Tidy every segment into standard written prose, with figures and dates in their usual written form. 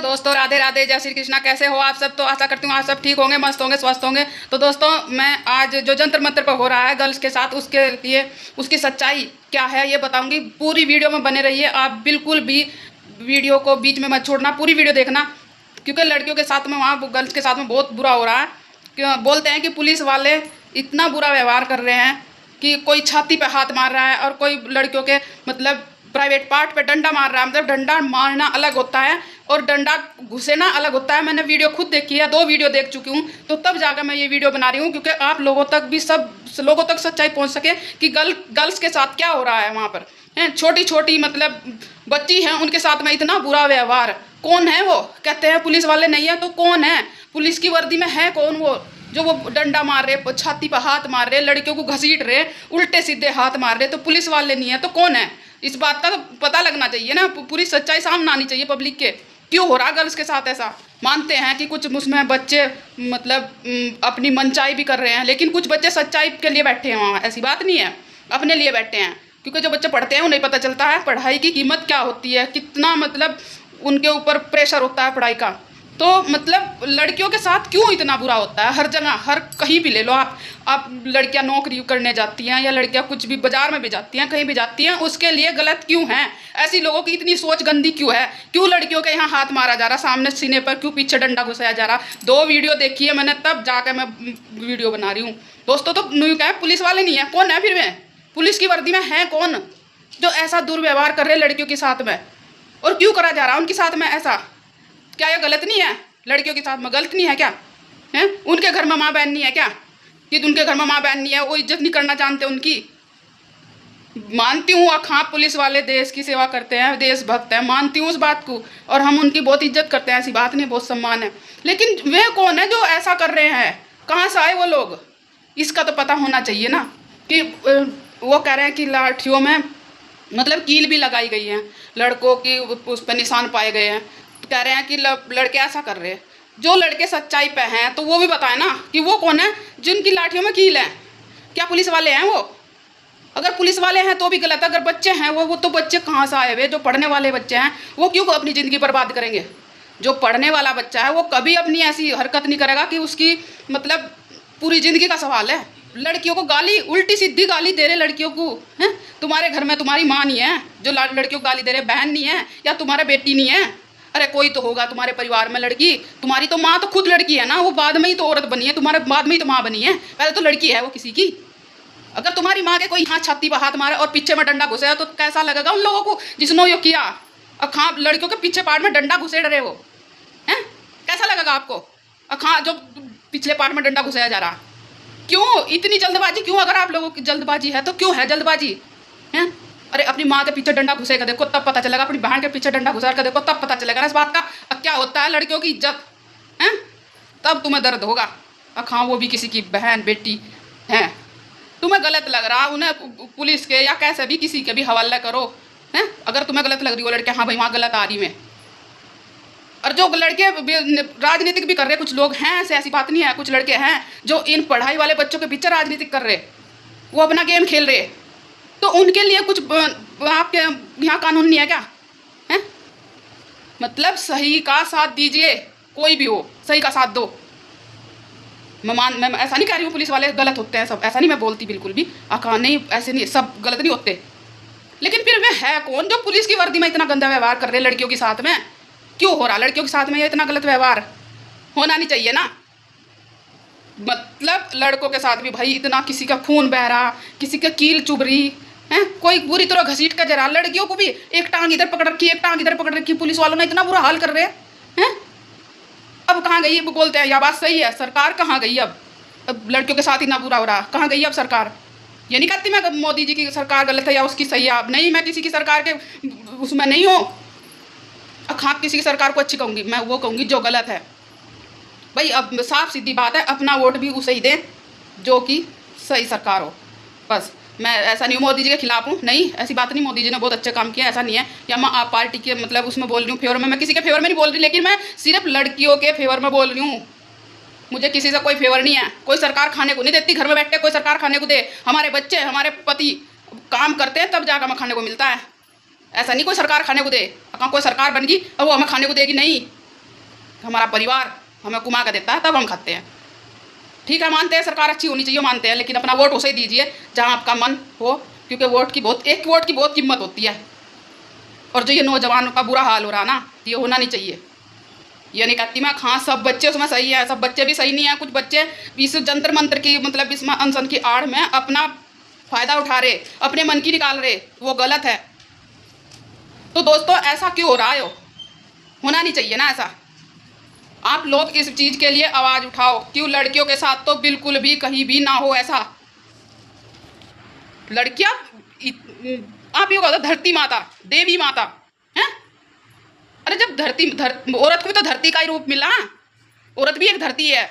दोस्तों राधे राधे, जय श्री कृष्णा। कैसे हो आप सब? तो आशा करती हूँ आप सब ठीक होंगे, मस्त होंगे, स्वस्थ होंगे। तो दोस्तों मैं आज जो जंतर मंतर पर हो रहा है गर्ल्स के साथ, उसके लिए उसकी सच्चाई क्या है ये बताऊंगी। पूरी वीडियो में बने रहिए आप, बिल्कुल भी वीडियो को बीच में मत छोड़ना, पूरी वीडियो देखना। क्योंकि लड़कियों के साथ में, वहाँ गर्ल्स के साथ में बहुत बुरा हो रहा है। क्यों बोलते हैं कि पुलिस वाले इतना बुरा व्यवहार कर रहे हैं कि कोई छाती पे हाथ मार रहा है और कोई लड़कियों के मतलब प्राइवेट पार्ट पे डंडा मार रहा है। मतलब डंडा मारना अलग होता है और डंडा घुसेना अलग होता है। मैंने वीडियो खुद देखी है, 2 वीडियो देख चुकी हूँ, तो तब जाकर मैं ये वीडियो बना रही हूँ क्योंकि आप लोगों तक भी, सब लोगों तक सच्चाई पहुँच सके कि गर्ल्स के साथ क्या हो रहा है वहाँ पर। हैं छोटी छोटी मतलब बच्ची हैं, उनके साथ में इतना बुरा व्यवहार। कौन है वो? कहते हैं पुलिस वाले नहीं है, तो कौन है? पुलिस की वर्दी में है कौन वो जो वो डंडा मार रहे, छाती पर हाथ मार रहे, लड़कियों को घसीट रहे, उल्टे सीधे हाथ मार रहे? तो पुलिस वाले नहीं है तो कौन है? इस बात का तो पता लगना चाहिए ना, पूरी सच्चाई सामने आनी चाहिए पब्लिक के। क्यों हो रहा गर्ल्स के साथ ऐसा? मानते हैं कि कुछ उसमें बच्चे मतलब अपनी मनचाही भी कर रहे हैं, लेकिन कुछ बच्चे सच्चाई के लिए बैठे हैं वहाँ, ऐसी बात नहीं है, अपने लिए बैठे हैं। क्योंकि जो बच्चे पढ़ते हैं उन्हें पता चलता है पढ़ाई की कीमत क्या होती है, कितना मतलब उनके ऊपर प्रेशर होता है पढ़ाई का। तो मतलब लड़कियों के साथ क्यों इतना बुरा होता है? हर जगह, हर कहीं भी ले लो आप लड़कियां नौकरी करने जाती हैं या लड़कियां कुछ भी बाजार में भी जाती हैं, कहीं भी जाती हैं, उसके लिए गलत क्यों हैं? ऐसी लोगों की इतनी सोच गंदी क्यों है? क्यों लड़कियों के यहाँ हाथ मारा जा रहा, सामने सीने पर क्यों पीछे डंडा घुसाया जा रहा? 2 वीडियो देखी है मैंने, तब जाकर मैं वीडियो बना रही हूँ दोस्तों। तो न्यू क्या है, पुलिस वाले नहीं है, कौन है फिर? में पुलिस की वर्दी में है कौन जो ऐसा दुर्व्यवहार कर रहे लड़कियों के साथ में? और क्यों करा जा रहा है उनके साथ में ऐसा? क्या ये गलत नहीं है? लड़कियों के साथ में गलत नहीं है क्या? हैं उनके घर में माँ बहन नहीं है क्या? कि उनके घर में माँ बहन नहीं है, वो इज्जत नहीं करना जानते उनकी? मानती हूँ हाँ पुलिस वाले देश की सेवा करते हैं, देशभक्त हैं, मानती हूँ उस बात को, और हम उनकी बहुत इज्जत करते हैं, ऐसी बात नहीं, बहुत सम्मान है। लेकिन वे कौन है जो ऐसा कर रहे हैं? कहाँ से आए वो लोग? इसका तो पता होना चाहिए ना। कि वो कह रहे हैं कि लाठियों में मतलब कील भी लगाई गई है, लड़कों की उस पर निशान पाए गए हैं। कह रहे हैं कि लड़के ऐसा कर रहे हैं। जो लड़के सच्चाई पे हैं तो वो भी बताए ना कि वो कौन है जिनकी लाठियों में कील है। क्या पुलिस वाले हैं वो? अगर पुलिस वाले हैं तो भी गलत है, अगर बच्चे हैं वो तो बच्चे कहाँ से आए हुए? जो पढ़ने वाले बच्चे हैं वो क्यों अपनी ज़िंदगी बर्बाद करेंगे? जो पढ़ने वाला बच्चा है वो कभी अपनी ऐसी हरकत नहीं करेगा कि उसकी मतलब पूरी ज़िंदगी का सवाल है। लड़कियों को गाली, उल्टी सीधी गाली दे रहे लड़कियों को, हैं? तुम्हारे घर में तुम्हारी माँ नहीं है जो लड़कियों को गाली दे रहे? बहन नहीं है या तुम्हारा बेटी नहीं है? अरे कोई तो होगा तुम्हारे परिवार में लड़की। तुम्हारी तो माँ तो खुद लड़की है ना, वो बाद में ही तो औरत बनी है, तुम्हारे बाद में ही तो माँ बनी है, पहले तो लड़की है वो किसी की। अगर तुम्हारी माँ के कोई हाथ छाती पर हाथ मारे और पीछे में डंडा घुसे तो कैसा लगेगा उन लोगों को जिसने ये किया? अखा लड़कियों के पीछे पार्ट में डंडा घुसेड़ रहे हो, हैं? कैसा लगेगा आपको? अखा जो पिछले पार्ट में डंडा घुसाया जा रहा, क्यों इतनी जल्दबाजी? क्यों? अगर आप लोगों की जल्दबाजी है तो क्यों है जल्दबाजी? हैं? अरे अपनी माँ के पीछे डंडा घुसेगा देखो तब पता चलेगा, अपनी बहन के पीछे डंडा घुसा कर देखो तब पता चलेगा ना इस बात का क्या होता है लड़कियों की इज्जत, हैं? तब तुम्हें दर्द होगा। हाँ वो भी किसी की बहन बेटी हैं। तुम्हें गलत लग रहा, उन्हें पुलिस के या कैसे भी किसी के भी हवाले करो, हैं? अगर तुम्हें गलत लग रही हो लड़के, हाँ भाई वहाँ गलत आ रही मैं। और जो लड़के राजनीतिक भी कर रहे कुछ लोग हैं ऐसी बात नहीं है, कुछ लड़के हैं जो इन पढ़ाई वाले बच्चों के पीछे राजनीतिक कर रहे, वो अपना गेम खेल रहे, तो उनके लिए कुछ आपके यहाँ कानून नहीं है क्या? हैं? मतलब सही का साथ दीजिए, कोई भी हो सही का साथ दो। मैं ऐसा नहीं कह रही हूँ पुलिस वाले गलत होते हैं सब, ऐसा नहीं मैं बोलती बिल्कुल भी। नहीं ऐसे नहीं, सब गलत नहीं होते, लेकिन फिर वे है कौन जो पुलिस की वर्दी में इतना गंदा व्यवहार कर रहे लड़कियों के साथ में? क्यों हो रहा लड़कियों के साथ में ये इतना गलत व्यवहार? होना नहीं चाहिए ना। मतलब लड़कों के साथ भी भाई इतना, किसी का खून बह रहा, किसी का कील चुभ रही है, कोई बुरी तरह घसीट कर जरा, लड़कियों को भी एक टांग इधर पकड़ रखी, एक टांग इधर पकड़ रखी, पुलिस वालों ने इतना बुरा हाल कर रहे हैं। अब कहाँ गई? वो बोलते हैं यह बात सही है, सरकार कहाँ गई? अब लड़कियों के साथ इतना बुरा हो रहा, कहाँ गई अब सरकार? ये नहीं कहती मैं मोदी जी की सरकार गलत है या उसकी सही है, अब नहीं, मैं किसी की सरकार के उसमें नहीं हूँ। हाँ किसी की सरकार को अच्छी कहूँगी, मैं वो कहूँगी जो गलत है भाई। अब साफ सीधी बात है, अपना वोट भी उसे ही दें जो कि सही सरकार हो, बस। मैं ऐसा नहीं हूँ मोदी जी के खिलाफ हूँ, नहीं ऐसी बात नहीं, मोदी जी ने बहुत अच्छे काम किया, ऐसा नहीं है। या मैं आप पार्टी के मतलब उसमें बोल रही हूँ फेवर में, मैं किसी के फेवर में नहीं बोल रही, लेकिन मैं सिर्फ लड़कियों के फेवर में बोल रही हूँ। मुझे किसी से कोई फेवर नहीं है, कोई सरकार खाने को नहीं देती, घर में बैठ के कोई सरकार खाने को दे? हमारे बच्चे हमारे पति काम करते हैं तब जाकर हमें खाने को मिलता है, ऐसा नहीं कोई सरकार खाने को दे। कोई सरकार बन गई और वो हमें खाने को देगी, नहीं। हमारा परिवार हमें कुमा कर देता है तब हम खाते हैं। ठीक है, मानते हैं सरकार अच्छी होनी चाहिए, मानते हैं, लेकिन अपना वोट उसे दीजिए जहाँ आपका मन हो, क्योंकि एक वोट की बहुत कीमत होती है। और जो ये नौजवानों का बुरा हाल हो रहा ना, ये होना नहीं चाहिए। ये नहीं कहती मैं, हाँ सब बच्चे उसमें सही है, सब बच्चे भी सही नहीं है। कुछ बच्चे इस जंतर मंतर की मतलब इस अनशन की आड़ में अपना फ़ायदा उठा रहे, अपने मन की निकाल रहे, वो गलत है। तो दोस्तों ऐसा क्यों हो रहा है? होना नहीं चाहिए ना ऐसा। आप लोग इस चीज़ के लिए आवाज़ उठाओ। क्यों लड़कियों के साथ तो बिल्कुल भी कहीं भी ना हो ऐसा। लड़कियां आप ये कहो धरती माता, देवी माता हैं। अरे जब औरत को भी तो धरती का ही रूप मिला। औरत भी एक धरती है।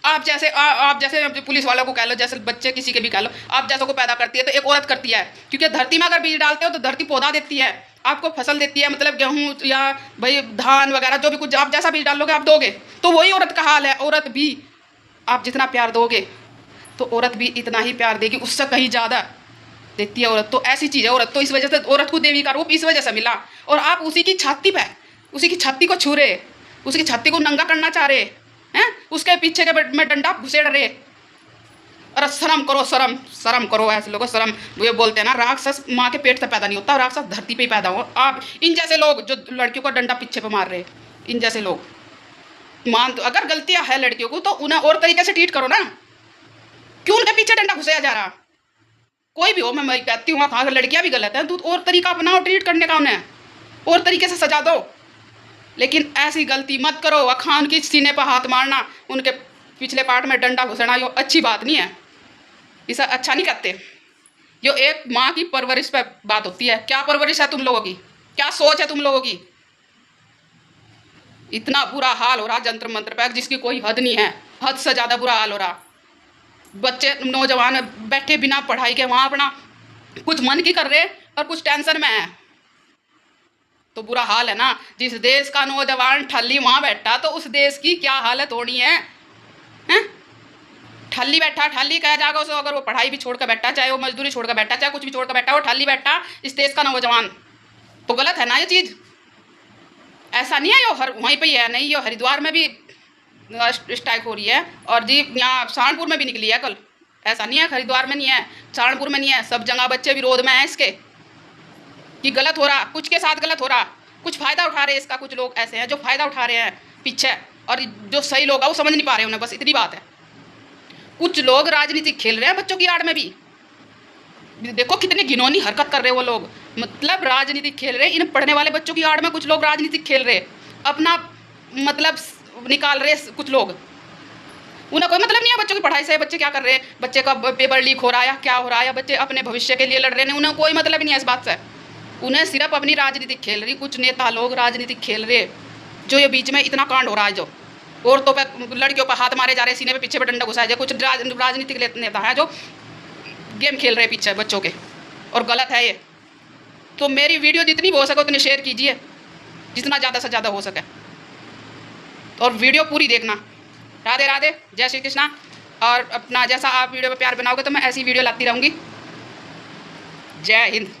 आप जैसे पुलिस वालों को कह लो, जैसे बच्चे किसी के भी कह लो, आप जैसों को पैदा करती है तो एक औरत करती है। क्योंकि धरती में अगर बीज डालते हो तो धरती पौधा देती है, आपको फसल देती है, मतलब गेहूँ या भाई धान वगैरह जो भी कुछ आप जैसा बीज डालोगे आप दोगे। तो वही औरत का हाल है। औरत भी आप जितना प्यार दोगे तो औरत भी इतना ही प्यार देगी, उससे कहीं ज़्यादा देती है औरत। तो ऐसी चीज़ है औरत। तो इस वजह से औरत को देवी का रूप इस वजह से मिला। और आप उसी की छाती पे, उसी की छाती को छू रहे, उसकी छाती को नंगा करना चाह रहे हैं, उसके पीछे के में डंडा घुसेड़ रहे। अरे शर्म करो, शर्म करो। ऐसे लोगों शर्म, ये बोलते हैं ना राक्षस माँ के पेट से पैदा नहीं होता, राक्षस धरती पे ही पैदा हो। आप इन जैसे लोग जो लड़कियों को डंडा पीछे पे मार रहे, इन जैसे लोग अगर गलतियाँ है लड़कियों को तो उन्हें और तरीके से ट्रीट करो ना। क्यों उनके पीछे डंडा घुसाया जा रहा? कोई भी हो, मैं कहती हूँ हाँ लड़कियाँ भी गलत हैं तो और तरीका अपनाओ ट्रीट करने का, उन्हें और तरीके से सजा दो। लेकिन ऐसी गलती मत करो, अखान की सीने पर हाथ मारना, उनके पिछले पार्ट में डंडा घुसना, ये अच्छी बात नहीं है। इसे अच्छा नहीं करते। जो एक माँ की परवरिश पे बात होती है। क्या परवरिश है तुम लोगों की? क्या सोच है तुम लोगों की? इतना बुरा हाल हो रहा जंतर मंत्र पर जिसकी कोई हद नहीं है। हद से ज़्यादा बुरा हाल हो रहा। बच्चे नौजवान बैठे बिना पढ़ाई के वहाँ अपना कुछ मन की कर रहे और कुछ टेंशन में है। तो बुरा हाल है ना। जिस देश का नौजवान ठल्ली वहाँ बैठा तो उस देश की क्या हालत होनी है, हैं? ठल्ली बैठा, ठल्ली कहा जाएगा उसको अगर वो पढ़ाई भी छोड़ कर बैठा, चाहे वो मजदूरी छोड़ कर बैठा, चाहे कुछ भी छोड़ कर बैठा, वो ठल्ली बैठा इस देश का नौजवान। तो गलत है ना ये चीज़। ऐसा नहीं है यो वहीं पर ही है, नहीं यो हरिद्वार में भी स्ट्राइक हो रही है और जी यहाँ सहारनपुर में भी निकली है कल। ऐसा नहीं है हरिद्वार में नहीं है, सहारनपुर में नहीं है, सब जगह बच्चे विरोध में हैं इसके कि गलत हो रहा, कुछ के साथ गलत हो रहा, कुछ फ़ायदा उठा रहे हैं इसका। कुछ लोग ऐसे हैं जो फ़ायदा उठा रहे हैं पीछे, और जो सही लोग हैं वो समझ नहीं पा रहे उन्हें, बस इतनी बात है। कुछ लोग राजनीति खेल रहे हैं बच्चों की आड़ में भी। देखो कितनी घिनौनी हरकत कर रहे हैं वो लोग, मतलब राजनीति खेल रहे हैं इन पढ़ने वाले बच्चों की आड़ में। कुछ लोग राजनीति खेल रहे, अपना मतलब निकाल रहे कुछ लोग। उन्हें कोई मतलब नहीं है बच्चों की पढ़ाई से, बच्चे क्या कर रहे हैं, बच्चे का पेपर लीक हो रहा है या क्या हो रहा है, या बच्चे अपने भविष्य के लिए लड़ रहे हैं, उन्हें कोई मतलब नहीं है इस बात से। उन्हें सिर्फ अपनी राजनीति खेल रही। कुछ नेता लोग राजनीति खेल रहे, जो ये बीच में इतना कांड हो रहा है, जो औरतों पर लड़कियों पर हाथ मारे जा रहे, सीने पे पीछे पे डंडा घुसाया जाए। कुछ राजनीतिक नेता हैं जो गेम खेल रहे पीछे बच्चों के, और गलत है ये। तो मेरी वीडियो जितनी हो सके उतनी शेयर कीजिए, जितना ज़्यादा से ज़्यादा हो सके, और वीडियो पूरी देखना। राधे राधे, जय श्री कृष्णा। और अपना जैसा आप वीडियो पे प्यार बनाओगे तो मैं ऐसी वीडियो लाती रहूँगी। जय हिंद।